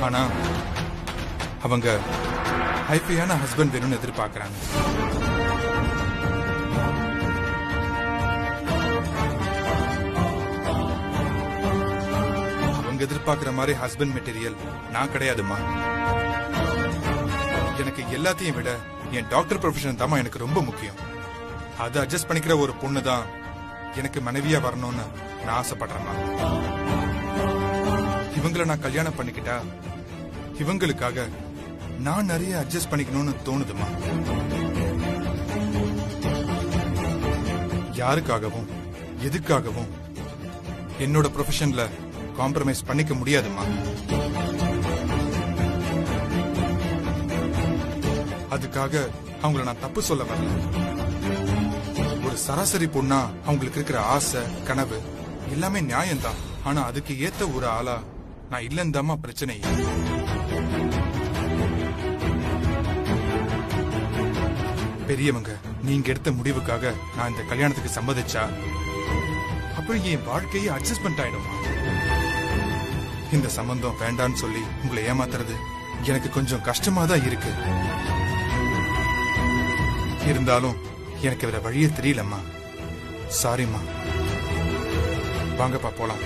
ஆனா அவங்க ஹைஃபையான ஹஸ்பண்ட் வேணும்னு எதிர்பார்க்கறாங்க. அவங்க எதிர்பார்க்கிற மாதிரி ஹஸ்பண்ட் மெட்டீரியல் நான் கிடையாதுமா. எனக்கு எல்லாத்தையும் விட என் டாக்டர் ப்ரொஃபஷன் தான் எனக்கு ரொம்ப முக்கியம். அதை அட்ஜஸ்ட் பண்ணிக்கிற ஒரு பொண்ணு தான் எனக்கு மனைவியா வரணும்னு நான் ஆசைப்படுறேன். இவங்களை நான் கல்யாணம் பண்ணிக்கிட்டா இவங்களுக்காக நான் நிறைய அட்ஜஸ்ட் பண்ணிக்கணும்னு தோணுதுமா. யாருக்காகவும் எதுக்காகவும் என்னோட ப்ரொஃபஷன்ல காம்ப்ரமைஸ் பண்ணிக்க முடியாதுமா. அதுக்காக அவங்கள நான் தப்பு சொல்ல வரல. ஒரு சராசரி பொண்ணா அவங்களுக்கு இருக்கிற ஆசை கனவு எல்லாமே நியாயம்தான். ஆனா அதுக்கு ஏத்த ஒரு ஆளா நான் இல்லந்தாமா பிரச்சனை. பெரியவங்க நீங்க எடுத்த முடிவுக்காக நான் இந்த கல்யாணத்துக்கு சம்மதிச்சா அப்புறம் என் வாழ்க்கையை அட்ஜஸ்ட்மெண்ட் ஆயிடுமா. இந்த சம்பந்தம் வேண்டான்னு சொல்லி உங்களை ஏமாத்துறது எனக்கு கொஞ்சம் கஷ்டமா தான் இருக்கு. இருந்தாலும் எனக்கு வேற வழியே தெரியலம்மா. சாரிம்மா. வாங்கப்பா போலாம்.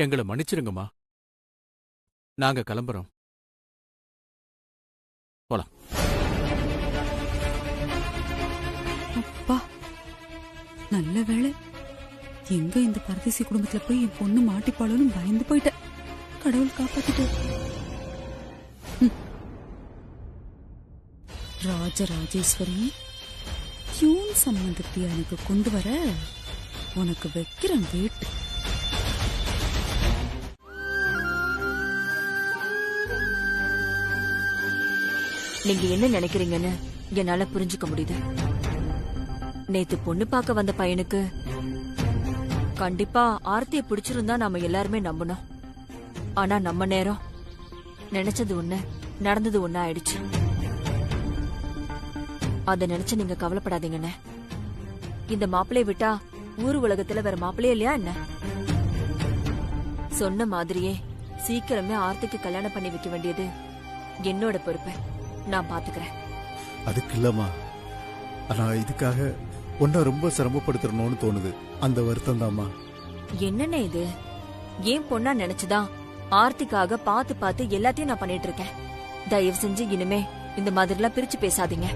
எங்களை மன்னிச்சிருங்கம்மா. நாங்க கிளம்புறோம். போலாம். அப்பா நல்ல வேளை. எங்க இந்த பரதேசி குடும்பத்துல போய் என் பொண்ணு மாட்டிப்பாளோன்னு பயந்து போயிட்டேன். கடவுள் காப்பாத்திட்டு. ராஜராஜேஸ்வரி கியூன் சம்பந்தத்தை எனக்கு கொண்டு வர உனக்கு வைக்கிறேன் வேட்டு. நீங்க என்ன நினைக்கிறீங்கன்னு என்னால புரிஞ்சுக்க முடியுது. நேத்து பொண்ணு பார்க்க வந்த பையனுக்கு கண்டிப்பா ஆர்த்தியை பிடிச்சிருந்தா நாம எல்லாருமே நம்பணும். ஆனா நம்ம நேரம் நினைச்சது ஒண்ணு நடந்தது ஒண்ணு ஆயிடுச்சு. அத நினைச்சு நீங்க கவலைப்படாதீங்கண்ணே. இந்த மாப்பிளைய விட்டா ஊர் உலகத்துல வேற மாப்பிளையே இல்லையா என்ன? சொன்ன மாதிரியே சீக்கிரமே ஆர்த்திக்கு கல்யாணம் பண்ணி வைக்க வேண்டியது என்னோட பொறுப்பு. நான் பாத்துக்கிறேன். அதுக்கு இல்லம்மா. ஆனா இதுக்காக உன்னை ரொம்ப சிரமப்படுத்தணும்னு தோணுது. அந்த வருத்தம் தாம்மா. என்னண்ணே இது? ஏன் பொண்ணா நினைச்சுதான் ஆர்த்திக்காக பாத்து பாத்து எல்லாத்தையும் நான் பண்ணிட்டு இருக்கேன். தயவு செஞ்சு இனிமே இந்த மாதிரி எல்லாம் பிரிச்சு பேசாதீங்க.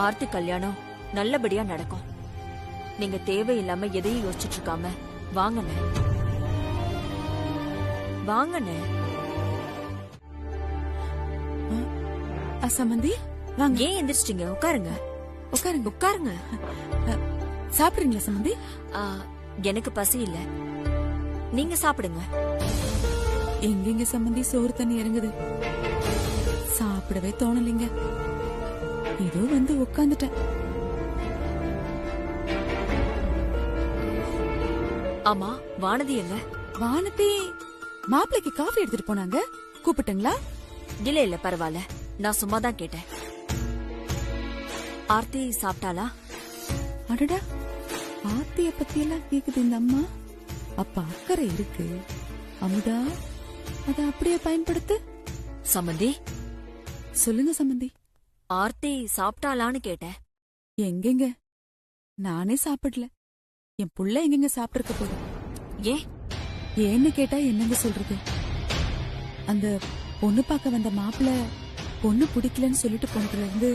ஆர்த்தி கல்யாணம் நல்லபடியா நடக்கும். நீங்க தேவையில்லாம எதையும் யோசிச்சுட்டு இருக்காம வாங்கண்ணே. வாங்கண்ணே. சம்பந்தி வாங்க. ஏன் எந்திரிச்சிட்டீங்க? உட்காருங்க உட்காருங்க. உட்காருங்க. சாப்பிடுறீங்களா சம்பந்தி? எனக்கு பசி இல்ல, நீங்க சாப்பிடுங்க. எங்கெங்க சம்பந்தி சோறு தண்ணி இறங்குது. சாப்பிடவே தோணலிங்க. ஏதோ வந்து உட்காந்துட்டேன். ஆமா வானதி எங்க? வானதி மாப்பிளைக்கு காஃபி எடுத்துட்டு போனாங்க. கூப்பிட்டுங்களா? இல்ல இல்ல பரவாயில்ல, நான் சும்மா தான் கேட்டேன். ஆர்த்தி சாப்பிட்டாளா? அடடா, ஆர்த்திய பத்தி எல்லாம் கேக்குது இந்த அம்மா. அப்ப அக்கறை இருக்கு. அமுதா அத அப்படியே பயன்படுத்து. சம்பந்தி சொல்லுங்க சம்பந்தி. ஆர்த்தி சாப்பிட்டாளான்னு கேட்டேன். எங்கெங்க, நானே சாப்பிடல. என் புள்ள எங்கெங்க சாப்பிட்டிருக்க போது. ஏன் ஏன்னு கேட்டா என்னங்க சொல்றது? அந்த பொண்ணு பார்க்க வந்த மாப்பிள்ள பொண்ணு பிடிக்கலன்னு சொல்லிட்டு போனதுல இருந்து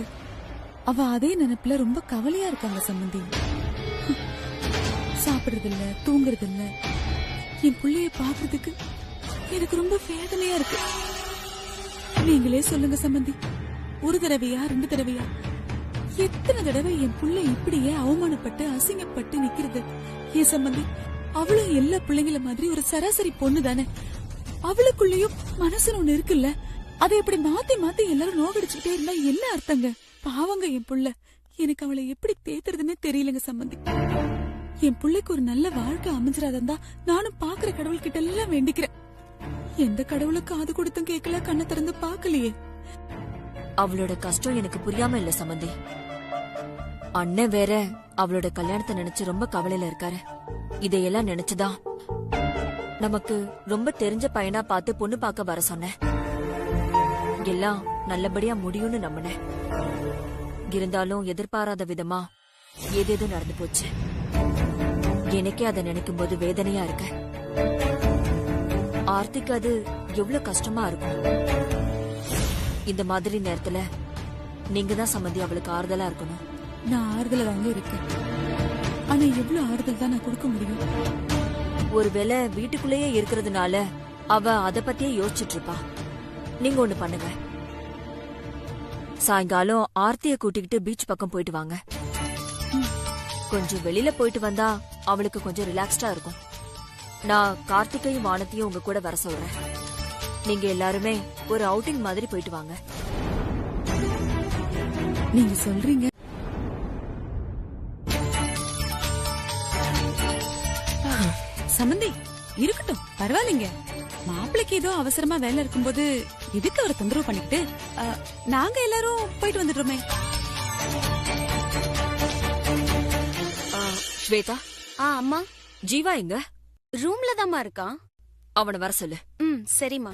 அவ அதே நினைப்புல ரொம்ப கவலையா இருக்காங்க சம்பந்தி. சாப்பிடுறது இல்ல, தூங்குறது இல்ல. என் பிள்ளைய பாக்குறதுக்கு எனக்கு ரொம்ப வேதனையா இருக்கு. நீங்களே சொல்லுங்க சம்பந்தி. ஒரு தடவையா 2 தடவையா எத்தனை தடவை என் புள்ள இப்படியே அவமானப்பட்டு அசிங்கப்பட்டு நிக்கிறது? ஏன் சம்பந்தி, அவளும் எல்லா பிள்ளைங்கள மாதிரி ஒரு சராசரி பொண்ணு தானே. அவளுக்குள்ளயும் மனசுன்னு ஒண்ணு இருக்குல்ல. அதை இப்படி மாத்தி மாத்தி எல்லாரும் நோகடிச்சுட்டே இருந்தா என்ன அர்த்தங்க? பாவங்க என் புள்ள. எனக்கு அவளை எப்படி தேத்துறதுன்னு தெரியலங்க சம்பந்தி. என் பிள்ளைக்கு ஒரு நல்ல வாழ்க்கை அமைஞ்சிராதா நானும் பாக்குற கடவுள் கிட்ட எல்லாம் வேண்டிக்கிறேன். எந்த கடவுளுக்கு காது கொடுத்தும் கேட்கல, கண்ணை திறந்து பாக்கலையே. அவளோட கஷ்டம் எனக்கு புரியாம இல்ல சம்பந்தி. அண்ணன் வேற அவளோட கல்யாணத்தை நினைச்சு ரொம்ப கவலையில இருக்காரு. இதையெல்லாம் நினைச்சுதான் நமக்கு ரொம்ப தெரிஞ்ச பையனா பார்த்து பொண்ணு பார்க்க வர சொன்னேன். எல்லாம் நல்லபடியா முடியும்னு நம்பினேன். இருந்தாலும் எதிர்பாராத விதமா ஏதேதோ நடந்து போச்சு. எனக்கே அதை நினைக்கும் போது வேதனையா இருக்கு. ஆர்த்திக்கு அது எவ்வளவு கஷ்டமா இருக்கும். இந்த மாதிரி நேரத்துல நீங்க தான் சம்மந்தி அவளுக்கு ஆறுதலா இருக்கணும். நான் ஆறுதல தாங்க இருக்கேன். ஆனா எவ்வளவு ஆறுதல் தான் நான் கொடுக்க முடியும்? ஒருவேளை வீட்டுக்குள்ளேயே இருக்கிறதுனால அவ அத பத்தியே யோசிச்சுட்டு இருப்பா. நீங்க ஒண்ணு பண்ணுங்க, சாயங்காலம் ஆர்த்திய கூட்டிக்கிட்டு பீச் பக்கம் போயிட்டு வாங்க. கொஞ்சம் வெளியில போயிட்டு வந்தா அவளுக்கு கொஞ்சம் ரிலாக்ஸ்டா இருக்கும். நான் கார்த்திகையும் வானத்தையும் உங்க கூட வர சொல்றேன். நீங்க எல்லாருமே ஒரு அவுட்டிங் மாதிரி போயிட்டு வாங்க. நீங்க சொல்றீங்க. சமந்தி இருக்கட்டும், பரவாயில்லைங்க. மாப்பிளைக்கு ஏதோ அவசரமா வேலை இருக்கும்போது எதுக்கு அவரை தொந்தரவு பண்ணிக்கிட்டு? நாங்க எல்லாரும் போயிட்டு வந்துடுறோமே. ஸ்வேதா. அம்மா. ஜீவா எங்க? ரூம்ல தாம்மா இருக்கான். அவனை வர சொல்லு. சரிம்மா.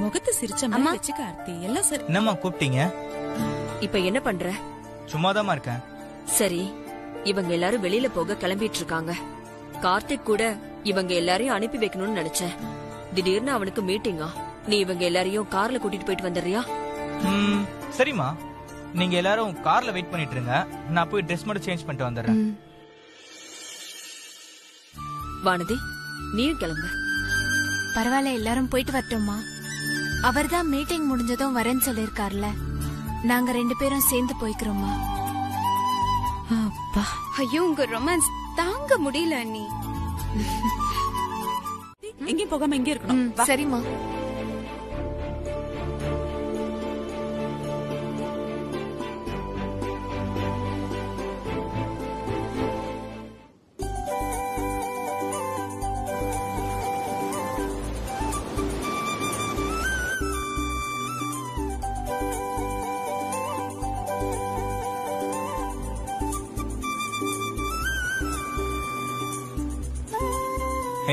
முகத்தை சிரிச்ச மாதிரி வச்சுக்க ஆர்த்தி. எல்லாம் சரி. என்னம்மா கூப்பிட்டீங்க? இப்ப என்ன பண்ற? சும்மாதாம்மா இருக்கேன். சரி, இவங்க எல்லாரும் வெளியில போக கிளம்பிட்டு இருக்காங்க. கார்த்திக் கூட இவங்க எல்லாரையும் அனுப்பி வைக்கணும்னு நினைச்சேன். திடீர்னு அவனுக்கு மீட்டிங்கா. நீ இவங்க எல்லாரையும் கார்ல கூட்டிட்டு போயிட்டு வந்துடுறியா? சரிம்மா, நீங்க எல்லாரும் கார்ல வெயிட் பண்ணிட்டு இருங்க. நான் போய் ட்ரெஸ் மட்டும் சேஞ்ச் பண்ணிட்டு வந்துடுறேன். வானதி, நீயும் கிளம்பு. பரவாயில்ல, எல்லாரும் போயிட்டு வரட்டும்மா. அவர்தான் மீட்டிங் முடிஞ்சதும் வரேன்னு சொல்லிருக்காருல. நாங்க 2 பேரும் சேர்ந்து போய்க்கிறோம்மா. அப்பா, ஐயோ, உங்க ரொமான்ஸ் தாங்க முடியல அண்ணி. எங்கேயும் போகாம இங்கே இருக்கணும். சரிம்மா.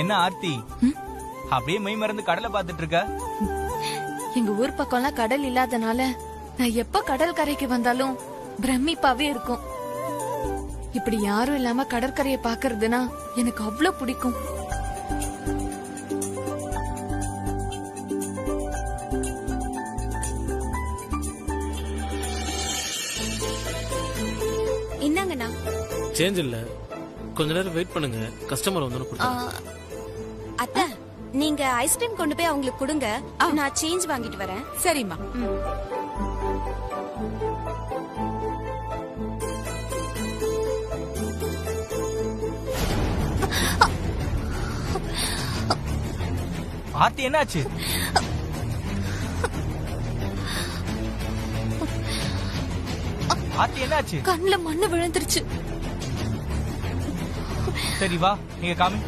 என்ன ஆர்த்தி, அப்படியே மெய் மறந்து கடலை பாத்துட்டு இருக்க? எங்க ஊர் பக்கம்லாம் கடல் இல்லாதனால நான் எப்ப கடல் கரைக்கு வந்தாலும் பிரமிப்பாவே இருக்கும். இப்படி யாரும் இல்லாம கடற்கரையை பாக்குறதுனா எனக்கு அவ்வளவு பிடிக்கும். என்னங்கண்ணா? சேஞ்ச் இல்ல, கொஞ்ச நேரம் வெயிட் பண்ணுங்க, கஸ்டமர் வந்தோன்னு கொடுங்க. அத்தை, நீங்க ஐஸ்கிரீம் கொண்டு போய் அவங்களுக்கு கொடுங்க. நான் சேஞ்ச் வாங்கிட்டு வரேன். சரிம்மா. ஆர்த்தி என்னாச்சு? ஆர்த்தி என்னாச்சு? கண்ணுல மண்ணு விழுந்துருச்சு. சரி வா, நீங்க காமி.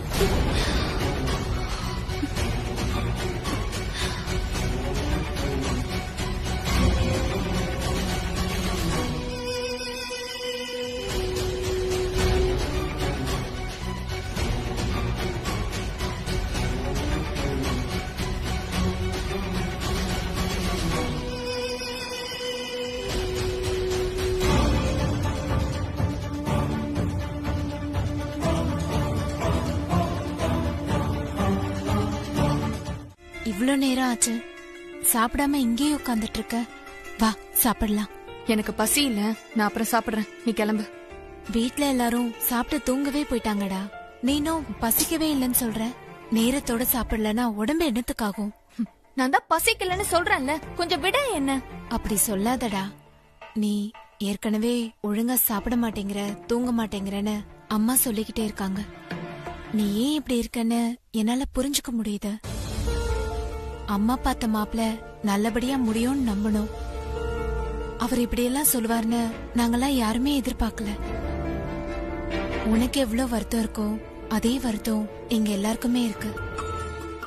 இவ்ளோ நேரம் ஆச்சு, சாப்பிடாம இங்கேயே உட்காந்துட்டு இருக்க. வா சாப்பிடலாம். எனக்கு பசி இல்ல, நான் அப்புறம் சாப்பிடுறேன். நீ கிளம்பு. வீட்ல எல்லாரும் சாப்பிட்டு தூங்கவே போயிட்டாங்கடா. நீனும் பசிக்கவே இல்லைன்னு சொல்ற. நேரத்தோட சாப்பிடலன்னா உடம்பு என்னத்துக்காகும்? நான் தான் பசிக்கலன்னு சொல்றேன்ல, கொஞ்சம் விட என்ன. அப்படி சொல்லாதடா. நீ ஏற்கனவே ஒழுங்கா சாப்பிட மாட்டேங்கிற, தூங்க மாட்டேங்கிறன்னு அம்மா சொல்லிக்கிட்டே இருக்காங்க. நீ ஏன் இப்படி இருக்கன்னு என்னால புரிஞ்சுக்க முடியுது. அம்மா பார்த்த மாப்பிள நல்லபடியா முடியும்னு நம்பணும். அவர் இப்படியெல்லாம் சொல்லுவார்னு நாங்கெல்லாம் யாருமே எதிர்பார்க்கல. உனக்கு எவ்வளவு வருத்தம் இருக்கோ அதே வருத்தம் எங்க எல்லாருக்குமே இருக்கு.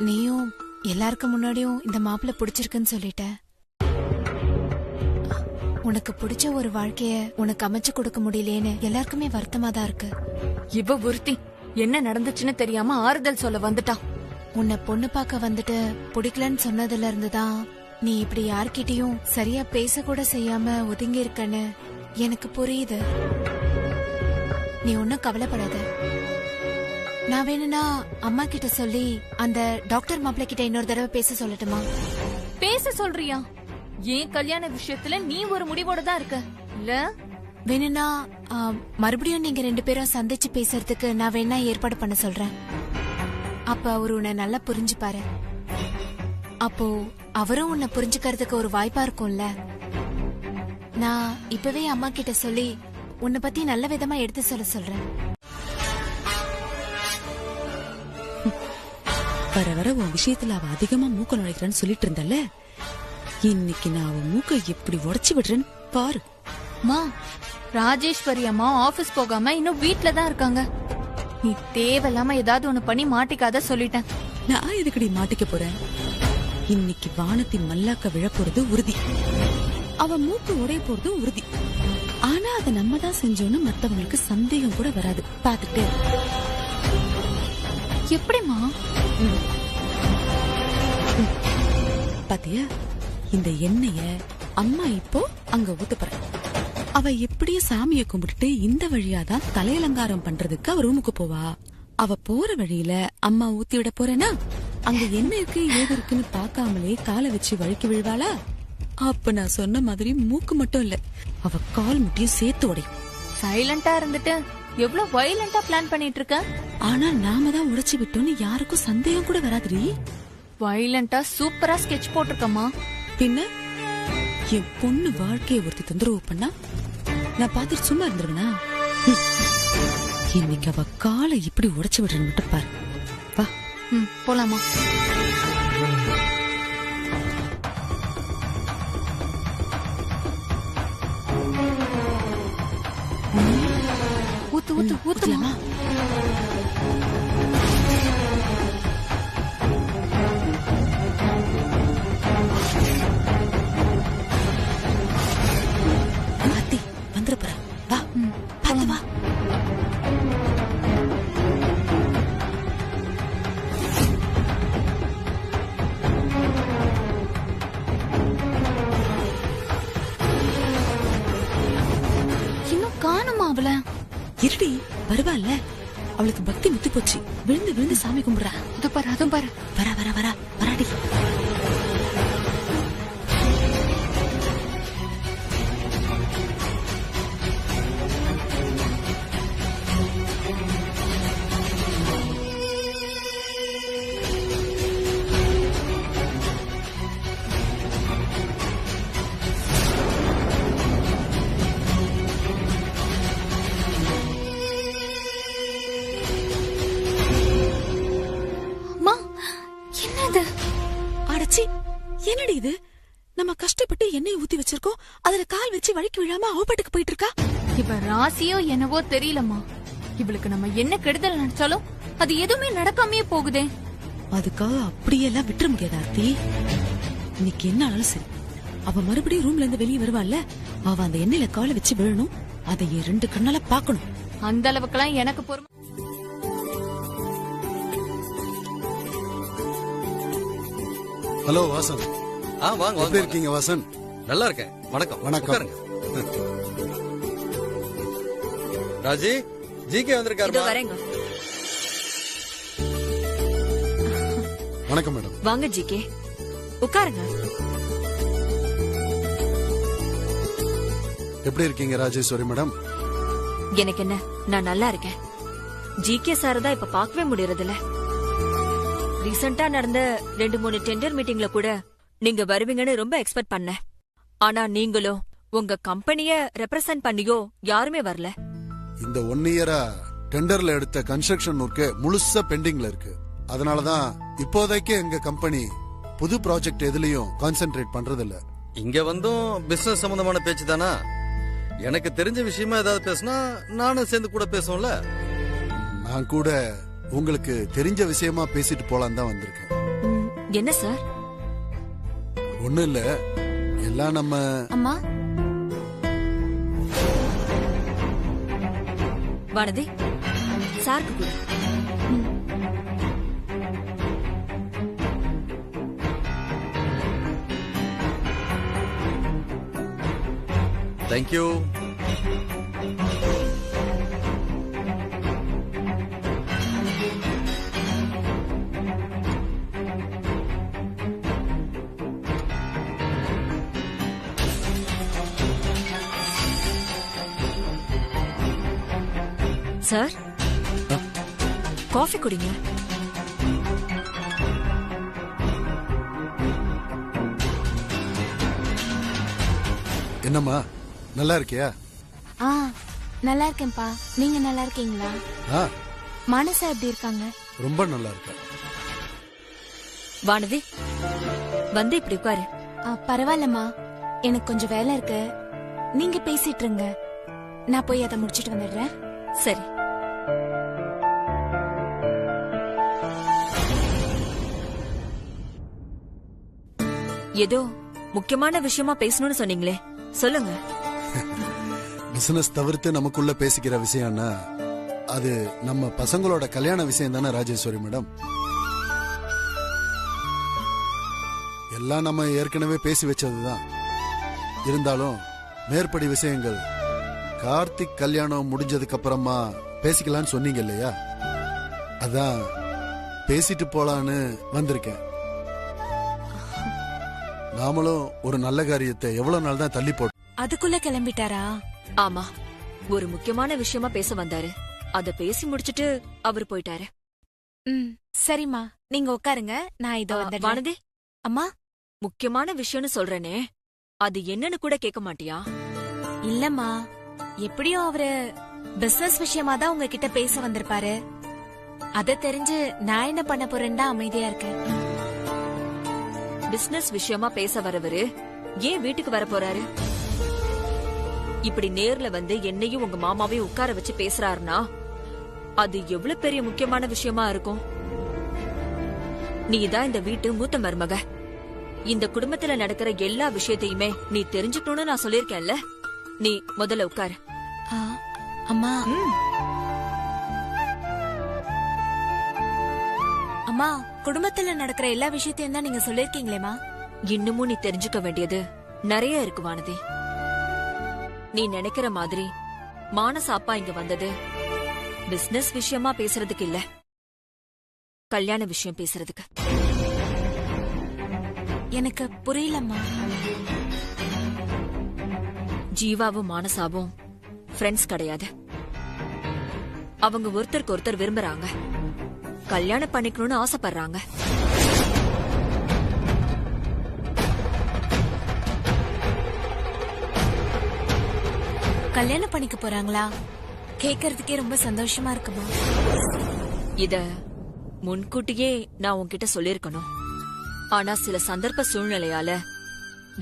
நீயும் எல்லாருக்கும் முன்னாடியும் இந்த மாப்பிள பிடிச்சிருக்குன்னு சொல்லிட்ட. உனக்கு பிடிச்ச ஒரு வாழ்க்கைய உனக்கு அமைச்சு கொடுக்க முடியலேன்னு எல்லாருக்குமே வருத்தமா தான் இருக்கு. இவ ஒருத்தி என்ன நடந்துச்சுன்னு தெரியாம ஆறுதல் சொல்ல வந்துட்டா. உன்னை பொண்ணு பார்க்க வந்துட்டு பிடிக்கலன்னு சொன்னதுல இருந்துதான் நீ இப்படி யார்கிட்டயும் சரியா பேச கூட செய்யாம ஒதுங்கி இருக்கன்னு எனக்கு புரியுது. நீ ஒன்னும் கவலைப்படாத. நான் வேணும்னா அம்மா கிட்ட சொல்லி அந்த டாக்டர் மாப்பிள்ள கிட்ட இன்னொரு தடவை பேச சொல்லட்டுமா? பேச சொல்றியா? ஏன் கல்யாண விஷயத்துல நீ ஒரு முடிவோட தான் இருக்க இல்ல? வேணும்னா மறுபடியும் நீங்க 2 பேரும் சந்திச்சு பேசுறதுக்கு நான் வேணா ஏற்பாடு பண்ண சொல்றேன். அப்ப அவரு உன்னை நல்லா புரிஞ்சுப்பாரு. அப்போ அவரும் உன்னை புரிஞ்சுக்கிறதுக்கு ஒரு வாய்ப்பா இருக்கும்ல. நான் இப்பவே அம்மா கிட்ட சொல்லி உன்னை பத்தி நல்ல விதமா எடுத்து சொல்ல சொல்றேன். வர வர உன் விஷயத்துல அவ அதிகமா மூக்க நுழைக்கிறேன்னு சொல்லிட்டு இருந்தல, இன்னைக்கு நான் அவன் மூக்க எப்படி உடைச்சு விடுறேன்னு பாரு. மா, ராஜேஸ்வரி அம்மா ஆபீஸ் போகாம இன்னும் வீட்ல தான் இருக்காங்க. நீ தேவையில்லாம ஏதாவது ஒண்ணு பண்ணி மாட்டிக்காத சொல்லிட்டேன். நான் எதுக்கடி மாட்டிக்க போறேன்? இன்னைக்கு வானத்தின் மல்லாக்க விழப்போறது உறுதி, அவன் மூக்கு உடைய போறதும் உறுதி. ஆனா அதை நம்ம தான் செஞ்சோன்னு மத்தவங்களுக்கு சந்தேகம் கூட வராது. பாத்துட்டு எப்படிமா? பாத்தியா, இந்த எண்ணெய அம்மா இப்போ அங்க ஊத்துப்பற. அவ எப்படியும் சாமிய கும்பிட்டுட்டு இந்த வழியாதான் தலையலங்காரம் பண்றதுக்கு அவ ரூமுக்கு போவா. அவ போற வழியில அம்மா ஊத்தி விட போறேன்னா அங்க என்ன இருக்கு ஏது இருக்குன்னு பாக்காமலே காலை வச்சு வழுக்கி விழுவாளா? அப்ப நான் சொன்ன மாதிரி மூக்கு மட்டும் இல்ல, அவ கால் முட்டியும் சேர்த்து உடையும். சைலண்டா இருந்துட்டு எவ்வளவு வயலண்டா பிளான் பண்ணிட்டு இருக்க. ஆனா நாம தான் உடைச்சு விட்டோம்னு யாருக்கும் சந்தேகம் கூட வராதுடி. வயலண்டா சூப்பரா ஸ்கெட்ச் போட்டிருக்கமா. பின்ன என் பொண்ணு வாழ்க்கையை ஒருத்தி தொந்தரவு பண்ணா நான் பாத்துட்டு சும்மா இருந்துருவேனா? இன்னைக்கு அவ காலை இப்படி உடைச்சு விடுறேன்னு மட்டும் பாரு. வா போலாமா? ஊத்து ஊத்து ஊத்துலாமா? மாத்தி வந்துட போற. வா பாத்து வா. இன்னும் காணுமா அவள? இருடி வருவாள்ல, அவளுக்கு பக்தி முத்தி போச்சு. விழுந்து விழுந்து சாமி கும்பிடுறா. அது பாரு, அதுவும் பாரு. வரா வரா வரா வராடி. அடச்சி, என்னடி இது? நம்ம கஷ்டப்பட்டு எண்ணெய் ஊத்தி வச்சிருக்கோம், அதுல கால் வச்சு வழுக்கி விழாம அவப்பாட்டுக்கு போயிட்டு இருக்கா. இவ ராசியோ என்னவோ தெரியலமா. இவளுக்கு நம்ம என்ன கெடுதல் நினைச்சாலும் அது எதுவுமே நடக்காமயே போகுதே. அதுக்காக அப்படியெல்லாம் விட்டுற முடியாது ஆர்த்தி. இன்னைக்கு என்ன ஆனாலும் சரி, அவ மறுபடியும் ரூம்ல இருந்து வெளியே வருவாள்ல, அவ அந்த எண்ணெயில காலை வச்சு விழணும். அதை 2 கண்ணால பாக்கணும். அந்த அளவுக்குலாம் எனக்கு பொறுமை. ஹலோ வாசன். வாங்க. எப்படி இருக்கீங்க வாசன்? நல்லா இருக்கேன். வணக்கம். வணக்கம். ராஜி, ஜிகே வந்திருக்காரு. வரேங்க. வணக்கம் மேடம். வாங்க ஜிகே, உட்காருங்க. எப்படி இருக்கீங்க ராஜேஸ்வரி மேடம்? எனக்கு என்ன, நான் நல்லா இருக்கேன். ஜிகே சார் தான் இப்ப பார்க்கவே முடியறது இல்ல. ரீசெண்டா நடந்த 2-3 டெண்டர் மீட்டிங்ல கூட நீங்க வருவீங்கன்னு ரொம்ப எக்ஸ்பெக்ட் பண்ணேன். ஆனா நீங்களோ உங்க கம்பெனிய ரெப்ரசன்ட் பண்ணியோ யாருமே வரல. இந்த 1 இயரா டெண்டர்ல எடுத்த கன்ஸ்ட்ரக்ஷன் ஒர்க் முழுசா பெண்டிங்ல இருக்கு. அதனாலதான் இப்போதைக்கு எங்க கம்பெனி புது ப்ராஜெக்ட் எதுலயும் கான்சென்ட்ரேட் பண்றது இல்ல. இங்க வந்தும் பிசினஸ் சம்பந்தமான பேச்சு தானா? எனக்கு தெரிஞ்ச விஷயமா ஏதாவது பேசினா நானும் சேர்ந்து கூட பேசுவோம்ல. நான் கூட உங்களுக்கு தெரிஞ்ச விஷயமா பேசிட்டு போலாம் தான் வந்திருக்கேன். என்ன சார்? ஒண்ணும் இல்ல, எல்லாம் நம்ம அம்மா வானதி, சாருக்கு கொடு. தேங்க்யூ. சார், காஃபி குடிங்க. என்னம்மா, நல்லா இருக்கியா? ஆ நல்லா இருக்கேன்ப்பா. நீங்க நல்லா இருக்கீங்களா? ஆ, மானசா எப்படி இருக்காங்க? ரொம்ப நல்லா இருக்கா. வானதி, வந்து இப்படி உட்காரு. பரவாயில்லம்மா, எனக்கு கொஞ்சம் வேலை இருக்கு. நீங்க பேசிட்டு இருங்க, நான் போய் அதை முடிச்சிட்டு வந்துடுறேன். சரி. ஏதோ முக்கியமான விஷயமா பேசணும்னு சொன்னீங்களே, சொல்லுங்க. பிசினஸ் தவிர்த்து நமக்குள்ள பேசிக்கிற விஷயம்னா அது நம்ம பசங்களோட கல்யாண விஷயம் தானே ராஜேஸ்வரி மேடம். எல்லாம் நம்ம ஏற்கனவே பேசி வச்சதுதான். இருந்தாலும் மேற்படி விஷயங்கள் கார்த்திக் கல்யாணம் முடிஞ்சதுக்கு அப்புறமா பேசிக்கலாம்னு சொன்னீங்க இல்லையா? அதான் பேசிட்டு போலான்னு வந்திருக்கேன். நாமளும் ஒரு நல்ல காரியத்தை எவ்வளவு நாள் தான் தள்ளி போட்டோம். அதுக்குள்ள கிளம்பிட்டாரா? ஆமா, ஒரு முக்கியமான விஷயமா பேச வந்தாரு. அத பேசி முடிச்சிட்டு அவர் போயிட்டாரு. சரிம்மா, நீங்க உட்காருங்க, நான் இதோ வந்துடுறேன். வானதி, அம்மா, முக்கியமான விஷயம்னு சொல்றேனே, அது என்னன்னு கூட கேட்க மாட்டியா? இல்லம்மா, எப்படியும் அவரு பிசினஸ் விஷயமா தான் உங்ககிட்ட பேச வந்திருப்பாரு. அத தெரிஞ்சு நான் என்ன பண்ண போறேன்னு தான் அமைதியா இருக்கேன். பிசினஸ் விஷயமா பேச வரவரு ஏன் வீட்டுக்கு வர போறாரு? இப்படி நேர்ல வந்து என்னையும் உங்க மாமாவையும் உட்கார வச்சு பேசுறாருன்னா அது எவ்வளவு பெரிய முக்கியமான விஷயமா இருக்கும். நீதான் இந்த வீட்டு மூத்த மருமக. இந்த குடும்பத்துல நடக்கிற எல்லா விஷயத்தையுமே நீ தெரிஞ்சுக்கணும்னு நான் சொல்லிருக்கேன்ல. நீ முதல்ல உட்காரு. அம்மா, அம்மா, குடும்பத்துல நடக்கிற எல்லா விஷயத்தையும் தான் நீங்க சொல்லிருக்கீங்களேமா. இன்னமும் நீ தெரிஞ்சுக்க வேண்டியது நிறைய இருக்கு வானதி. நீ நினைக்கிற மாதிரி மானச அப்பா இங்க வந்தது பிசினஸ் விஷயமா பேசுறதுக்கு இல்ல, கல்யாண விஷயம் பேசுறதுக்கு. எனக்கு புரியலம்மா. ஜீவாவும் மானசாவும் ஃப்ரெண்ட்ஸ் கிடையாது. அவங்க ஒருத்தருக்கு ஒருத்தர் விரும்புறாங்க, கல்யாணம் பண்ணிக்கணும்னு ஆசைப்படுறாங்க. கல்யாணம் பண்ணிக்க போறாங்களா? கேக்குறதுக்கே ரொம்ப சந்தோஷமா இருக்குமா. இத முன்கூட்டியே நான் உன்கிட்ட சொல்லிருக்கணும். ஆனா சில சந்தர்ப்ப சூழ்நிலையால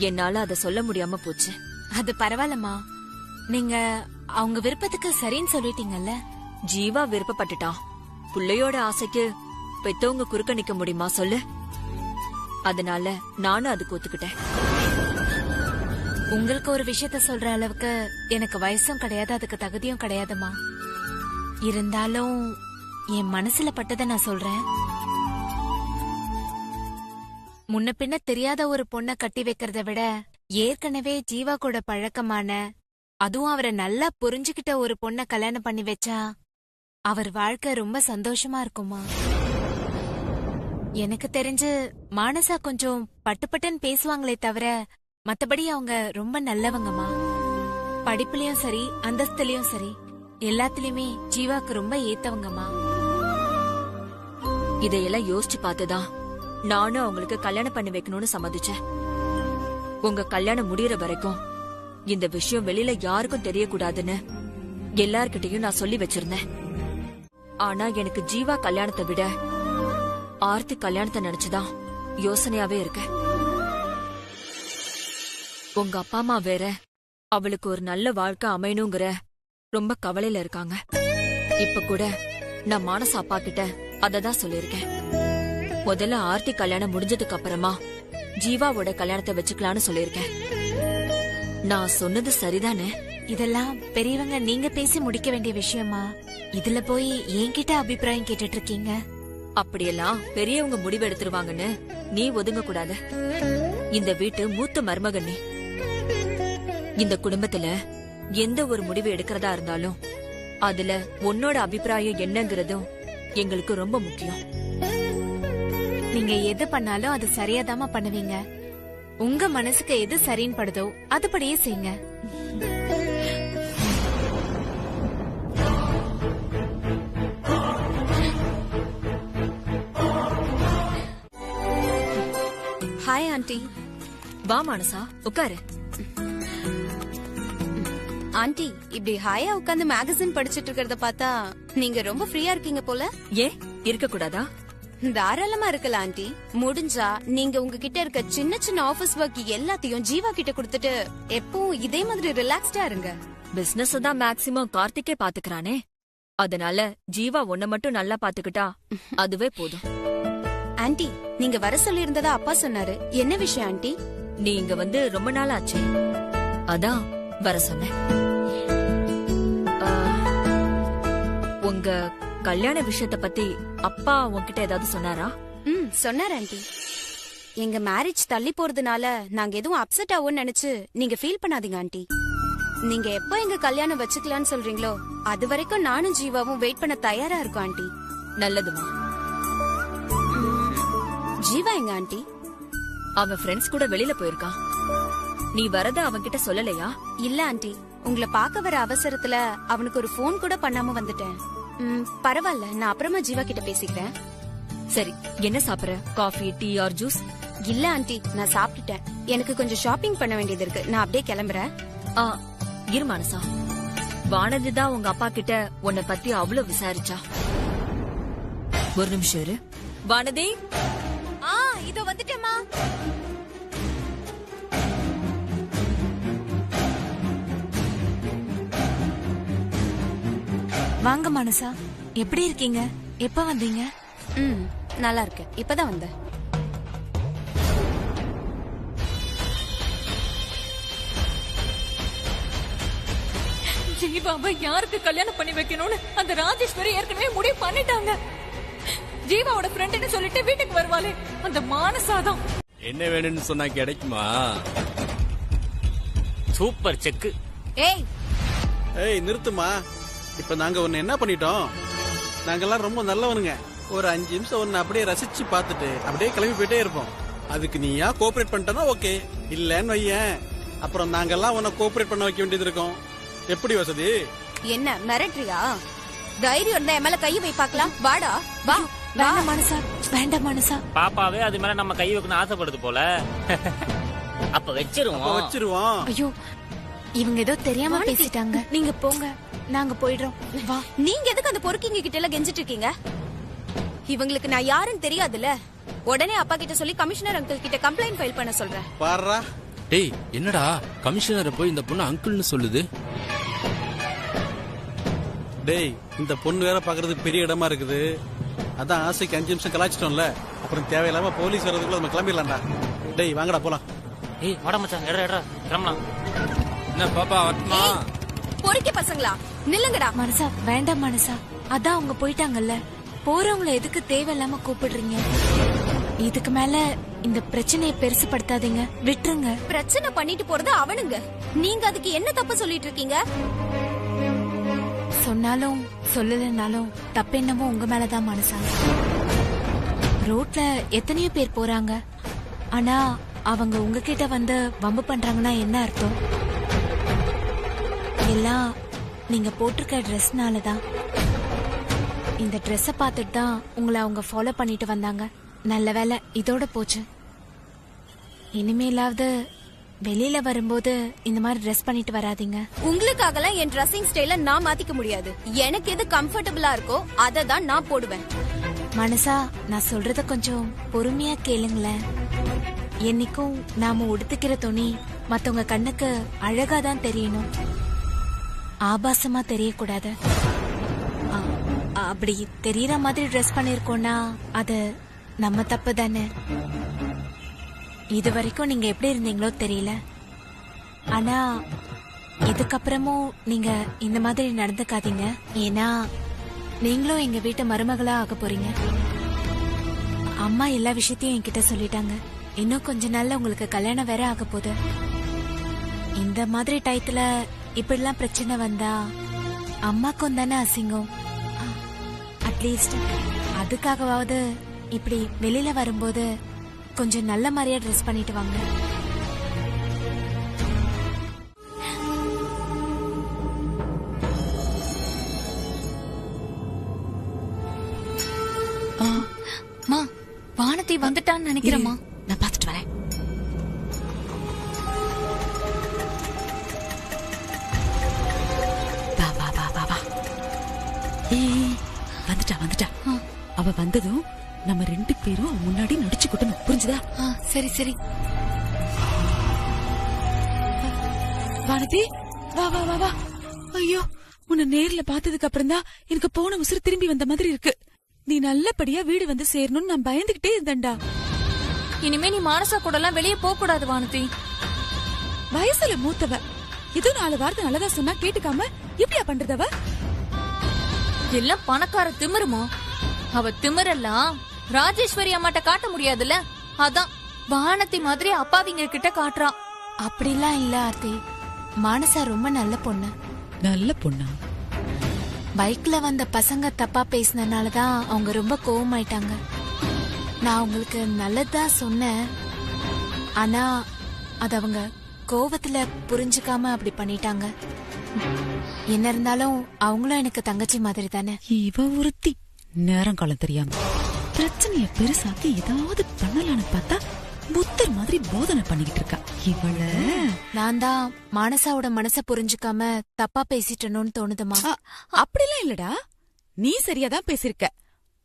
என்னால அத சொல்ல முடியாம போச்சு. அது பரவாயில்லம்மா, நீங்க அவங்க விருப்பத்துக்கு சரின்னு சொல்லிட்டீங்கல்ல. ஜீவா விருப்பப்பட்டுட்டான். புள்ளையோட ஆசைக்கு பெத்தவங்க குறுக்க நிக்க முடியுமா சொல்லு? அதனால நானும் அதுக்கு ஒத்துக்கிட்டேன். உங்களுக்கு ஒரு விஷயத்த சொல்ற அளவுக்கு எனக்கு வயசும் கிடையாது, அதுக்கு தகுதியும் கிடையாதுமா. இருந்தாலும் என் மனசுல பட்டதை நான் சொல்றேன். முன்ன பின்ன தெரியாத ஒரு பொண்ண கட்டி வைக்கிறத விட ஏற்கனவே ஜீவா கூட பழக்கமான, அதுவும் அவரை நல்லா புரிஞ்சுக்கிட்ட ஒரு பொண்ண கல்யாணம் பண்ணி வச்சா அவர் வாழ்க்கை ரொம்ப சந்தோஷமா இருக்குமா. எனக்கு தெரிஞ்சு மானசா கொஞ்சம் பட்டுப்பட்டுன்னு பேசுவாங்களே தவிர மத்தபடி அவங்க ரொம்ப நல்லவங்கம்மா. படிப்புலயும் சரி, அந்தஸ்துலயும் சரி, எல்லாத்துலயுமே ஜீவாக்கு ரொம்ப ஏத்தவங்கம்மா. இதையெல்லாம் யோசிச்சு பார்த்துதான் நானும் அவங்களுக்கு கல்யாணம் பண்ணி வைக்கணும்னு சம்மதிச்சேன். உங்க கல்யாணம் முடியற வரைக்கும் இந்த விஷயம் வெளியில யாருக்கும் தெரியக்கூடாதுன்னு எல்லார்கிட்டயும் நான் சொல்லி வச்சிருந்தேன். ஆனா எனக்கு ஜீவா கல்யாணத்தை விட ஆர்த்தி கல்யாணத்தை நினைச்சுதான் யோசனையாவே இருக்க. உங்க அப்பா அம்மா வேற அவளுக்கு ஒரு நல்ல வாழ்க்கை அமையணுங்கிற ரொம்ப கவலையில இருக்காங்க. இப்ப கூட நான் மானச அப்பா கிட்ட அததான் சொல்லிருக்கேன். முதல்ல ஆர்த்தி கல்யாணம் முடிஞ்சதுக்கு அப்புறமா ஜீவாவோட கல்யாணத்தை வச்சுக்கலான்னு சொல்லிருக்கேன். நான் சொன்னது சரிதானே? இதெல்லாம் பெரியவங்க நீங்க பேசி முடிக்க வேண்டிய விஷயமா? இதுல போய் என்கிட்ட அபிப்பிராயம் கேட்டுட்டு இருக்கீங்க? அப்படியெல்லாம் பெரியவங்க முடிவு எடுத்துருவாங்கன்னு நீ ஒதுங்க கூடாது. இந்த வீட்டு மூத்த மருமகன் நீ. இந்த குடும்பத்துல எந்த ஒரு முடிவு எடுக்கிறதா இருந்தாலும் அதுல உன்னோட அபிப்பிராயம் என்னங்கிறதும் எங்களுக்கு ரொம்ப முக்கியம். நீங்க எது பண்ணாலும் அது சரியாதாம பண்ணுவீங்க. உங்க மனசுக்கு எது சரின்னு படுதோ அதுபடியே செய்யுங்க. Hi aunty. வா மானசா, உட்காரு. ஆண்டி, இப்படி ஹாயா உட்கார்ந்து மேகசின் படிச்சிட்டு இருக்கிறத பார்த்தா நீங்க ரொம்ப ஃப்ரீயா இருக்கீங்க போல. ஏ இருக்க கூடாதா? தாராளமா இருக்கலாம் ஆண்டி. முடிஞ்சா நீங்க உங்ககிட்ட இருக்க சின்ன சின்ன ஆபீஸ் ஒர்க் எல்லாத்தையும் ஜீவா கிட்ட கொடுத்துட்டு எப்பவும் இதே மாதிரி ரிலாக்ஸ்டா இருங்க. பிசினஸ் தான் மேக்ஸிமம் கார்த்திகே பாத்துக்கறானே, அதனால ஜீவா உன்னை மட்டும் நல்லா பாத்துக்கிட்டா அதுவே போதும். ஆண்டி, நீங்க வர சொல்லி இருந்ததா அப்பா சொன்னாரு. என்ன விஷயம் ஆண்டி? நீ இங்க வந்து ரொம்ப நாள் ஆச்சு, அதான் வர சொன்னேன். உங்க கல்யாண விஷயத்த பத்தி அப்பா உன்கிட்ட ஏதாவது சொன்னாரா? சொன்னார் ஆண்டி. எங்க மேரேஜ் தள்ளி போறதுனால நாங்க எதுவும் அப்செட் ஆகும்னு நினைச்சு நீங்க ஃபீல் பண்ணாதீங்க ஆண்டி. நீங்க எப்போ எங்க கல்யாணம் வச்சுக்கலாம்னு சொல்றீங்களோ அது வரைக்கும் நானும் ஜீவாவும் வெயிட் பண்ண தயாரா இருக்கோம் ஆண்டி. நல்லதுமா. ஜீவா எங்க ஆண்டி? அவன் ஃப்ரெண்ட்ஸ் கூட வெளியில போயிருக்கான். நீ வரத அவன்கிட்ட சொல்லலையா? இல்ல ஆண்டி, உங்களை பார்க்க வர அவசரத்துல அவனுக்கு ஒரு போன் கூட பண்ணாம வந்துட்டேன். பரவாயில்ல, நான் அப்புறமா ஜீவா கிட்ட பேசிக்கிறேன். சரி, என்ன சாப்பிடுற? Coffee, tea or juice? இல்ல ஆண்டி, நான் சாப்பிட்டுட்டேன். எனக்கு கொஞ்சம் ஷாப்பிங் பண்ண வேண்டியது இருக்கு. நான் அப்படியே கிளம்புறேன். இரு மனசா, வானதி தான் உங்க அப்பா கிட்ட உன்னை பத்தி அவ்வளவு விசாரிச்சா. ஒரு நிமிஷம் இரு. வானதி, இதோ வந்துட்டேமா. வாங்க மனசா, எப்படி இருக்கீங்க? எப்ப வந்தீங்க? நல்லா இருக்கேன், இப்பதான் வந்தேன். ஜீவாவை யாருக்கு கல்யாணம் பண்ணி வைக்கணும்னு அந்த ராஜேஸ்வரி ஏற்கனவே முடிவு பண்ணிட்டாங்க. ஜீவாவோட ஃப்ரெண்ட்னு சொல்லிட்டு வீட்டுக்கு வருவாளே அந்த மானசாதான். என்ன வேணும்னு சொன்னா கிடைக்குமா? சூப்பர் செக்கு. ஏய் நிறுத்துமா. இப்ப நாங்க ஒன்னு என்ன பண்ணிட்டோம்? நாங்கெல்லாம் ரொம்ப நல்லவனுங்க. ஒரு 5 நிமிஷம் ஒன்னு அப்படியே ரசிச்சு பார்த்துட்டு அப்படியே கிளம்பி போயிட்டே இருப்போம். அதுக்கு நீயா கோஆபரேட் பண்ணிட்டனா ஓகே, இல்லன்னு வையேன் அப்புறம் நாங்கெல்லாம் உன்னை கோஆபரேட் பண்ண வைக்க வேண்டியது இருக்கும். எப்படி வசதி? என்ன மிரட்டுறியா? தைரியம் இருந்தா என் மேல கை வை பாக்கலாம். வாடா வா. வேண்டாம் மனசா, வேண்டாம் மனசா. பாப்பாவே அது மேல நம்ம கை வைக்கணும் ஆசைப்படுது போல. அப்ப வச்சிருவோம். ஐயோ, இவங்க ஏதோ தெரியாம பேசிட்டாங்க. நீங்க போங்க, நாங்க போயிடுறோம். வா. நீங்க எதுக்கு அந்த பொறுக்கிங்க கிட்ட எல்லாம் கெஞ்சிட்டு இருக்கீங்க? இவங்களுக்கு நான் யாருன்னு தெரியாதுல்ல. உடனே அப்பா கிட்ட சொல்லி கமிஷனர் அங்கிள் கிட்ட கம்ப்ளைண்ட் ஃபைல் பண்ண சொல்றேன். பாருடா. டேய், என்னடா கமிஷனரை போய் இந்த பொண்ணு அங்கிள்னு சொல்லுது? டேய், இந்த பொண்ணு வேற பாக்குறது பெரிய இடமா இருக்குது. அதான் ஆசைக்கு 5 நிமிஷம் கலாச்சிட்டோம்ல, அப்புறம் தேவையில்லாம போலீஸ் வர்றதுக்குள்ள நம்ம கிளம்பிடலாம்டா. டேய் வாங்கடா போலாம். ஏய் வாடா மச்சான், எடா கிளம்பலாம். என்ன பாப்பா வரட்டுமா? பொறுக்கி பசங்களா, நில்லுங்கடா. மனசா, வேண்டாம் மனசா. அதான் அவங்க போயிட்டாங்கல்ல, போறவங்கள எதுக்கு தேவையில்லாம கூப்பிடுறீங்க? இதுக்கு மேல இந்த பிரச்சனையை பெருசுபடுத்தாதீங்க, விட்டுருங்க. பிரச்சனை பண்ணிட்டு போறது அவனுங்க. நீங்க அதுக்கு என்ன தப்பு சொல்லிட்டு இருக்கீங்க? சொன்னாலும் சொல்லலனாலும் தப்பு என்னமோ உங்க மேலதான் மனசா. ரோட்ல எத்தனையோ பேர் போறாங்க, ஆனா அவங்க உங்ககிட்ட வந்து வம்பு பண்றாங்கன்னா என்ன அர்த்தம்? எல்லாம் நீங்க போட்டிருக்க ட்ரெஸ்னாலதான். இந்த ட்ரெஸ்ஸ பார்த்துட்டு தான் உங்களை அவங்க ஃபாலோ பண்ணிட்டு வந்தாங்க. நல்ல வேலை இதோட போச்சு. இனிமேலாவது வெளியில வரும்போது இந்த மாதிரி ட்ரெஸ் பண்ணிட்டு வராதீங்க. உங்களுக்காகலாம் என் ட்ரெஸ்ஸிங் ஸ்டைல நான் மாத்திக்க முடியாது. எனக்கு எது கம்ஃபர்டபுளா இருக்கோ அதை தான் நான் போடுவேன். மனசா, நான் சொல்றத கொஞ்சம் பொறுமையா கேளுங்களேன். என்னைக்கும் நாம உடுத்துக்கிற துணி மத்தவங்க கண்ணுக்கு அழகாதான் தெரியணும், ஆபாசமா தெரியக்கூடாது. அப்படி தெரியற மாதிரி ட்ரெஸ் பண்ணிருக்கோம்னா அது நம்ம தப்பு தானே. இது வரைக்கும் நீங்க எப்படி இருந்தீங்களோ தெரியல, ஆனா இதுக்கப்புறமும் நீங்க இந்த மாதிரி நடந்துக்காதீங்க. ஏன்னா நீங்களும் எங்க வீட்டு மருமகளா ஆக போறீங்க. அம்மா எல்லா விஷயத்தையும் என்கிட்ட சொல்லிட்டாங்க. இன்னும் கொஞ்ச நாள்ல உங்களுக்கு கல்யாணம் வேற ஆக போகுது. இந்த மாதிரி டயத்துல இப்படிலாம் பிரச்சனை வந்தா அம்மாக்கும் தானே அசிங்கம். அட்லீஸ்ட் அதுக்காகவாவது இப்படி வெளியில வரும்போது கொஞ்சம் நல்ல மாதிரியா ட்ரெஸ் பண்ணிட்டு வாங்க. வானதி வந்துட்டான்னு நினைக்கிறேம்மா. நான் பாத்துட்டு வரேன். வா வா வா வா வா. வந்துட்டா வந்துட்டா. அவ வந்ததும் நம்ம 2 பேரும் முன்னாடி நடிச்சு கொட்டணும். புரிஞ்சுதா? சரி சரி. வானதி வா வா வா வா. ஐயோ, உன்னை நேர்ல பார்த்ததுக்கு அப்புறம் தான் எனக்கு போன உசுறு திரும்பி வந்த மாதிரி இருக்கு. நீ நல்லபடியா வீடு வந்து சேரணும்னு நான் பயந்துகிட்டே இருந்தேன்டா. இனிமே நீ மானசா கூட எல்லாம் வெளியே போக கூடாது வானதி. வயசுல மூத்தவ, ஏதோ 4 வார்த்தை நல்லதா சொன்னா கேட்டுக்காம இப்படியா பண்றதவ? எல்லாம் பணக்கார திமிருமா. அவ திமிரெல்லாம் ராஜேஸ்வரி அம்மாட்ட காட்ட முடியாதுல்ல. அதான் வானதி மாதிரி அப்பாவிங்க கிட்ட காட்டுறா. அப்படிலாம் இல்ல ஆர்த்தி. மானசா ரொம்ப நல்ல பொண்ணு. நல்ல பொண்ணா? பைக்ல வந்த பசங்க தப்பா பேசினனாலதான் அவங்க ரொம்ப கோவமாயிட்டாங்க. நான் அவங்களுக்கு நல்லதுதான் சொன்னேன். ஆனா அது அவங்க கோவத்துல புரிஞ்சுக்காம அப்படி பண்ணிட்டாங்க. என்ன இருந்தாலும் அவங்களும் எனக்கு தங்கச்சி மாதிரி தானே. இவ ஒருத்தி நேரம் காலம் தெரியாம பிரச்சனைய பெருசாக்கி ஏதாவது பண்ணலான்னு பார்த்தா புத்தர் மாதிரி போதனை பண்ணிக்கிட்டு இருக்கா இவள. நான் தான் மானசாவோட மனச புரிஞ்சுக்காம தப்பா பேசிட்டணும்னு தோணுதுமா. அப்படிலாம் இல்லடா, நீ சரியாதான் பேசிருக்க.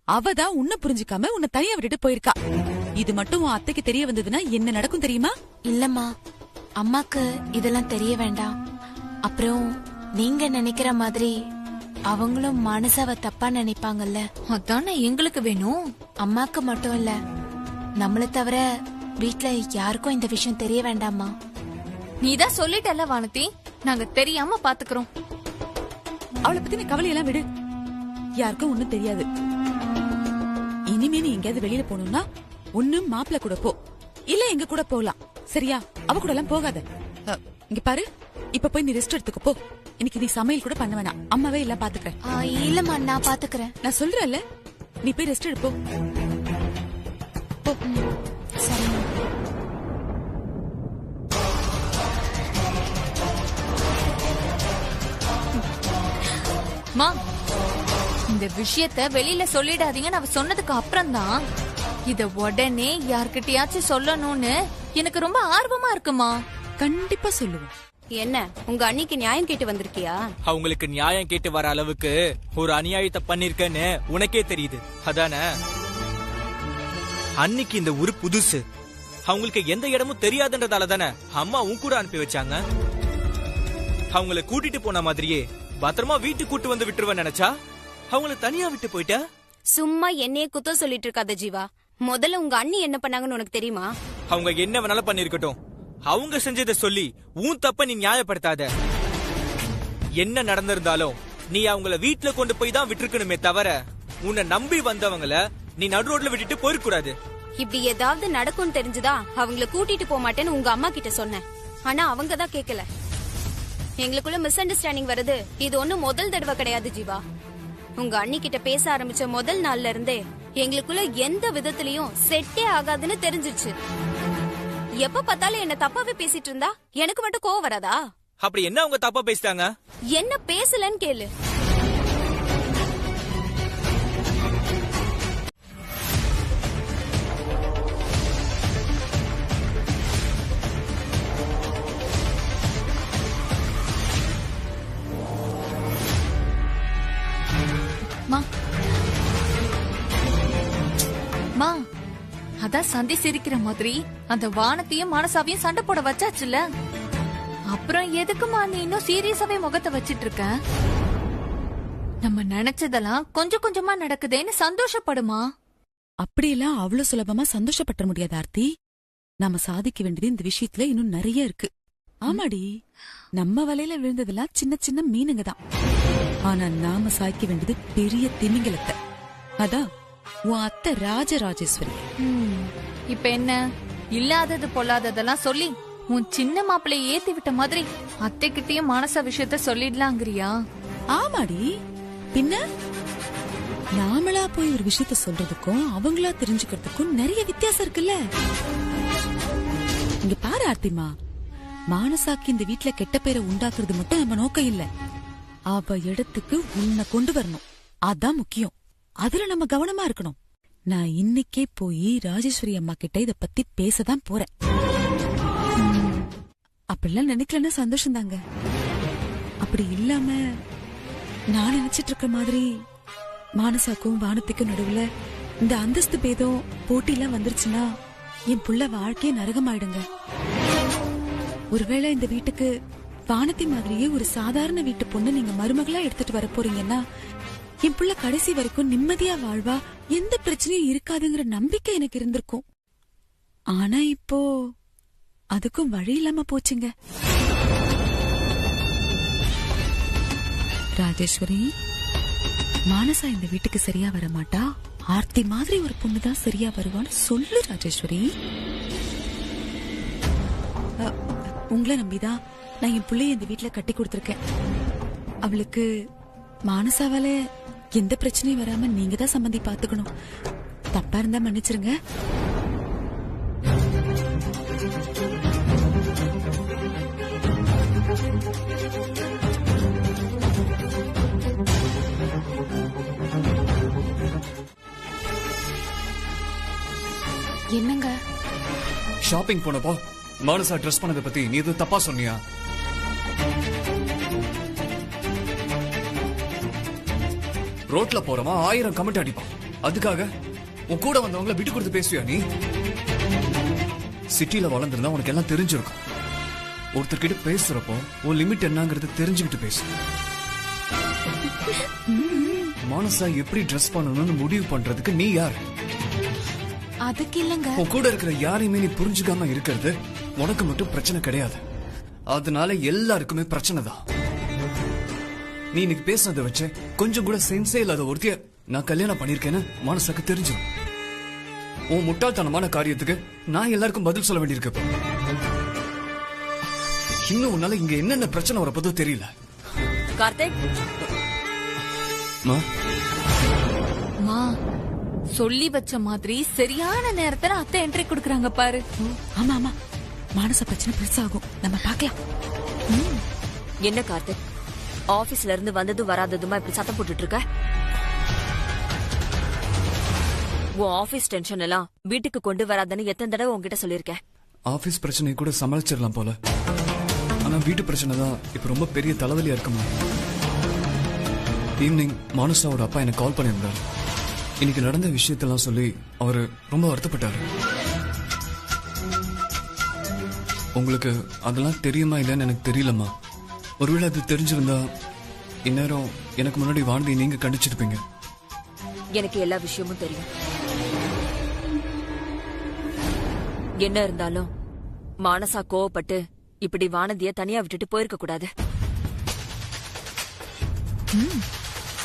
அவதான் உன்னை புரிஞ்சுக்காம உன்னை தனியா விட்டுட்டு போயிருக்கா. இது மட்டும் உன் அத்தைக்கு தெரிய வந்ததுன்னா என்ன நடக்கும் தெரியுமா? இல்லம்மா, அம்மாக்கு இதெல்லாம் தெரிய வேண்டாம். அப்புறம் நீங்க நினைக்கிற மாதிரி அவங்களும் மானசாவை தப்பா நினைப்பாங்கல்ல. அதானே எங்களுக்கு வேணும். அம்மாக்கு மட்டும் இல்ல, நம்மள தவிர வீட்ல யாருக்கும் இந்த விஷயம் தெரிய வேண்டாமா. நீதான் சொல்லிட்டல வானதி, நாங்க தெரியாம பாத்துக்கிறோம். அவளை பத்தி நீ கவலையெல்லாம் விடு. யாருக்கும் ஒண்ணும் தெரியாது. இனிமே நீ எங்கேயாவது வெளியில போகணும்னா ஒண்ணு மாப்பிள்ள கூட போ, இல்ல எங்க கூட போலாம். சரியா? அவ கூட எல்லாம் போகாத. இங்க பாரு, இப்ப போய் நீ ரெஸ்ட் எடுத்துக்க போ. இன்னைக்கு நீ சமையல் கூட பண்ண வேணாம், அம்மாவே எல்லாம் பாத்துக்கிறேன். இல்லம்மா, நான் பாத்துக்கிறேன். நான் சொல்றேன்ல, நீ போய் ரெஸ்ட் எடுப்போ. மா, இந்த விஷயத்த வெளியில சொல்லிடாதீங்கன்னு அவ சொன்னதுக்கு அப்புறம் தான் இத உடனே யார்கிட்டயாச்சும் சொல்லணும்னு எனக்கு ரொம்ப ஆர்வமா இருக்குமா. கண்டிப்பா சொல்லுவேன். என்ன, உங்க அண்ணிக்கு நியாயம் கேட்டு வந்திருக்கியா? அவங்களுக்கு நியாயம் கேட்டு வர அளவுக்கு ஒரு அநியாயத்தை பண்ணிருக்கேன்னு உனக்கே தெரியுது அதானே? அன்னைக்கு இந்த ஊரு புதுசு, அவங்களுக்கு எந்த இடமும் தெரியாதுன்றதால தானே அம்மா உன் கூட அனுப்பி வச்சாங்க. அவங்கள கூட்டிட்டு போன மாதிரியே பத்திரமா வீட்டுக்கு கூட்டு வந்து விட்டுருவேன் நினைச்சா அவங்கள தனியா விட்டு போயிட்ட. சும்மா என்னைய குத்தம் சொல்லிட்டு இருக்காத ஜீவா. முதல்ல உங்க அண்ணி என்ன பண்ணாங்கன்னு உனக்கு தெரியுமா? அவங்க என்ன வேணாலும் பண்ணிருக்கட்டும், அவங்க செஞ்சதை சொல்லி உன் தப்ப நீ நியாயப்படுத்தாத. என்ன நடந்திருந்தாலும் நீ அவங்கள வீட்டுல கொண்டு போய் தான் விட்டுருக்கணுமே தவிர உன்னை நம்பி வந்தவங்கள நீ நடு ரோட்ல விட்டுட்டு போயிருக்கூடாது. இப்படி ஏதாவது நடக்கும் தெரிஞ்சுதா அவங்கள கூட்டிட்டு போக மாட்டேன்னு உங்க அம்மா கிட்ட சொன்னேன். ஆனா அவங்க தான் கேட்கல. எங்களுக்குள்ள மிஸ் அண்டர்ஸ்டாண்டிங் வருது இது ஒண்ணும் முதல் தடவை கிடையாது ஜீவா. உங்க அண்ணி கிட்ட பேச ஆரம்பிச்ச முதல் நாள்ல இருந்தே எங்களுக்குள்ள எந்த விதத்திலயும் செட்டே ஆகாதுன்னு தெரிஞ்சிருச்சு. எப்ப பார்த்தாலும் என்ன தப்பாவே பேசிட்டு இருந்தா எனக்கு மட்டும் கோவம் வராதா? அப்படி என்ன அவங்க தப்பா பேசிட்டாங்க? என்ன பேசலன்னு கேளு. மா, அதான் சந்தி சிரிக்கிற மாதிரி அந்த வானத்தையும் மானசாவையும் சண்டை போட வச்சாச்சுல. அப்புறம் எதுக்குமா நீ இன்னும் சீரியஸாவே முகத்தை வச்சிட்டு இருக்க? நம்ம நினைச்சதெல்லாம் கொஞ்சம் கொஞ்சமா நடக்குதேன்னு சந்தோஷப்படுமா. அப்படியெல்லாம் அவ்வளவு சுலபமா சந்தோஷப்பட முடியாது ஆர்த்தி. நாம சாதிக்க வேண்டியது இந்த விஷயத்துல இன்னும் நிறைய இருக்கு. ஆமாடி, நம்ம வலையில விழுந்ததெல்லாம் சின்ன சின்ன மீனுங்க தான். ஆனா நாம சாய்க்க வேண்டியது பெரிய திமிங்கலத்தை. அதான் உன் அத்தை ராஜராஜேஸ்வரி. இப்ப என்ன இல்லாதது பொல்லாததெல்லாம் சொல்லி உன் சின்ன மாப்பிள்ளைய ஏத்தி விட்ட மாதிரி அத்தைகிட்டயும் மானசா விஷயத்த சொல்லிடலாங்கிறியா? ஆமாடி, பின்ன நாமளா போய் ஒரு விஷயத்த சொல்றதுக்கும் அவங்களா தெரிஞ்சுக்கிறதுக்கும் நிறைய வித்தியாசம் இருக்குல்ல. இங்க பாரு ஆர்த்திமா, மானசாக்கு இந்த வீட்ல கெட்ட பேரை உண்டாக்குறது மட்டும் நம்ம நோக்கம் இல்ல. அவ இடத்துக்கு உன்னை கொண்டு வரணும், அதான் முக்கியம். அதுல நம்ம கவனமா இருக்கணும். நான் இன்னைக்கே போய் ராஜேஸ்வரி அம்மா கிட்ட இத பத்தி பேசதான் போறேன். அப்படிலாம் நினைக்கலன்னா சந்தோஷம் தாங்க. அப்படி இல்லாம நான் நினைச்சிட்டு இருக்க மாதிரி மானசாக்கும் வானத்துக்கும் நடுவுல இந்த அந்தஸ்து பேதம் போட்டிலாம் வந்துருச்சுன்னா என் புள்ள வாழ்க்கையே நரகமாயிடுங்க. ஒருவேளை இந்த வீட்டுக்கு வானத்தி மாதிரியே ஒரு சாதாரண வீட்டு பொண்ணு நீங்க மருமகளா எடுத்துட்டு வர போறீங்கன்னா என் புள்ள கடைசி வரைக்கும் நிம்மதியா வாழ்வா, எந்த பிரச்சனையும் இருக்காதுங்கிற நம்பிக்கை எனக்கு இருந்திருக்கும். ஆனா இப்போ அதுக்கும் வழி இல்லாம போச்சுங்க. ராஜேஸ்வரி, மானசா இந்த வீட்டுக்கு சரியா வர மாட்டா, ஆர்த்தி மாதிரி ஒரு பொண்ணுதான் சரியா வருவான்னு சொல்லு ராஜேஸ்வரி. உங்களை நம்பிதான் நான் என் பிள்ளைய இந்த வீட்டுல கட்டி கொடுத்திருக்கேன். அவளுக்கு மானசாவால எந்த பிரச்சனையும் வராம நீங்க தான் சம்மந்தி பாத்துக்கணும். தப்பா இருந்தா மன்னிச்சிருங்க. என்னங்க ஷாப்பிங் போனப்போ மானசா ட்ரெஸ் பண்ணதை பத்தி நீ எதுவும் தப்பா சொன்னியா? ரோட்ல போறவன் 1000 கமெண்ட் அடிப்பான். அதுக்காக உன் கூட வந்தவங்கள விட்டு கொடுத்து பேசுவியா நீ? சிட்டில வளர்ந்துருந்தா உனக்கு எல்லாம் தெரிஞ்சிருக்கும். ஒருத்தர்கிட்ட பேசுறப்போ உன் லிமிட் என்னங்கிறது தெரிஞ்சுக்கிட்டு பேசு. மானசா எப்படி ட்ரெஸ் பண்ணணும்னு முடிவு பண்றதுக்கு நீ யார்? அதுக்கு இல்லங்க, உன் கூட இருக்கிற யாரையுமே நீ புரிஞ்சுக்காம இருக்கிறது உனக்கு மட்டும் பிரச்சனை கிடையாது. அதனால எல்லாருக்குமே பிரச்சனை தான். நீ இன்னைக்கு பேசுனதை வச்சு கொஞ்சம் கூட சென்ஸே இல்லாத ஒருத்திய நான் கல்யாணம் பண்ணிருக்கேன்னு மனசாக்கு தெரிஞ்சிடும். உன் முட்டாள்தனமான காரியத்துக்கு நான் எல்லாருக்கும் பதில் சொல்ல வேண்டியிருக்கு. இன்னும் உன்னால இங்க என்னென்ன பிரச்சனை வரப்போதோ தெரியல. கார்த்திக், சொல்லி வச்ச மாதிரி சரியான நேரத்துல அத்தை என்ட்ரி கொடுக்கறாங்க பாரு. ஆமா ஆமா, மானச பிரச்சனை பெருசாகும், நம்ம பார்க்கலாம். என்ன கார்த்திக், ஆபீஸ்ல இருந்து வந்ததும் வராததுமா இப்படி சத்தம் போட்டுட்டு இருக்க? உன் ஆபீஸ் டென்ஷன் எல்லாம் வீட்டுக்கு கொண்டு வராதன்னு எத்தனை தடவை உங்ககிட்ட சொல்லிருக்கேன். ஆபீஸ் பிரச்சனை கூட சமாளிச்சிடலாம் போல, ஆனா வீட்டு பிரச்சனை தான் இப்ப ரொம்ப பெரிய தலைவலியா இருக்குமா. ஈவினிங் மானசாவோட அப்பா எனக்கு கால் பண்ணியிருந்தாரு. இன்னைக்கு நடந்த விஷயத்தெல்லாம் சொல்லி அவரு ரொம்ப வருத்தப்பட்டாரு. உங்களுக்கு அதெல்லாம் தெரியுமா இல்லைன்னு எனக்கு தெரியலம்மா. ஒருவேளை அது தெரிஞ்சிருந்தா இந்நேரம் எனக்கு முன்னாடி வானதி நீங்க கண்டிச்சிருப்பீங்க. எனக்கு எல்லா விஷயமும் தெரியும். என்ன இருந்தாலும் மானசா கோவப்பட்டு இப்படி வானதிய தனியா விட்டுட்டு போயிருக்க கூடாது.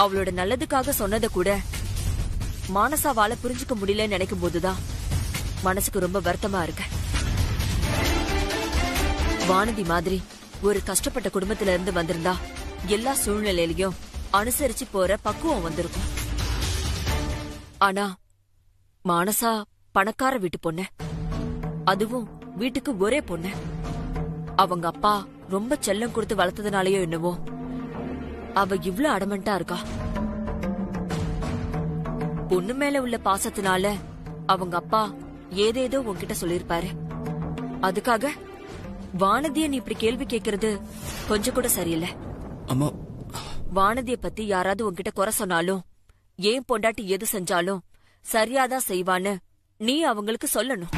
அவளோட நல்லதுக்காக சொன்னதை கூட மானசாவால புரிஞ்சுக்க முடியலன்னு நினைக்கும் போதுதான் மனசுக்கு ரொம்ப வருத்தமா இருக்கு. வானதி மாதிரி ஒரு கஷ்டப்பட்ட குடும்பத்துல இருந்து வந்திருந்தா எல்லா சூழ்நிலையிலயும் அனுசரிச்சு போற பக்குவம் வந்திருக்கும். ஆனா மானசா பணக்கார வீட்டு பொண்ணு, அதுவும் வீட்டுக்கு ஒரே பொண்ணு. அவங்க அப்பா ரொம்ப செல்லம் கொடுத்து வளர்த்ததுனாலயோ என்னவோ அவ இவ்ளோ அடமெண்டா இருக்கா. பொண்ணு மேல உள்ள பாசத்தினால அவங்க அப்பா ஏதேதோ உன்கிட்ட சொல்லிருப்பாரு. அதுக்காக வானதிய நீ இப்படி கேள்வி கேக்குறது கொஞ்சம் கூட சரியில்லை. அம்மா, வானதிய பத்தி யாராவது உன்கிட்ட குறை சொன்னாலும் ஏன் பொண்டாட்டி எது செஞ்சாலும் சரியாதான் செய்வான்னு நீ அவங்களுக்கு சொல்லணும்.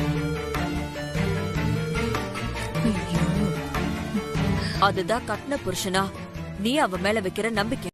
அதுதான் கட்டின புருஷனா நீ அவ மேல வைக்கிற நம்பிக்கை.